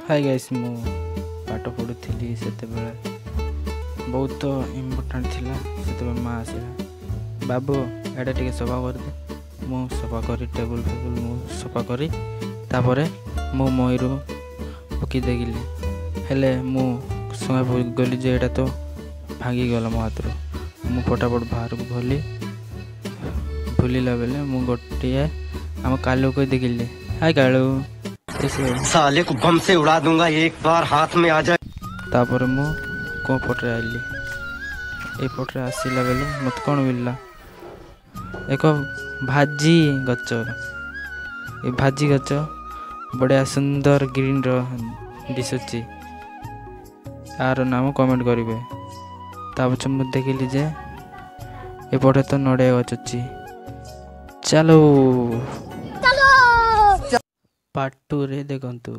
Hi guys मु पाठ पढ़ुली से बहुत इम्पोर्टाट थिला से माँ आसला बाबू एटा टे सफा कर दे मु सफा करी टेबुल फेबुल मु सफा करी तापर मु मईरू पकई देखिली हेले मु समय गली जे एटा तो भांगी गला मो हाथ मु फटाफट बाहर को भली भूलला बेले मु गोटे आम कालू को देखिली हाय कालू साले को बम से उड़ा दूंगा एक बार हाथ में आ जाए। तापर मु को पटरे आइली ए पटरे आसिला बेले मत कौन मिलला एक भाजी गच ए भाजी गच बढ़िया सुंदर ग्रीन दिशुची यार नाम कमेंट करेंगे तापछ मु देखिली जे एपटे तो नड़िया गच अच्छी चलो पार्ट 2 रे देखंतु।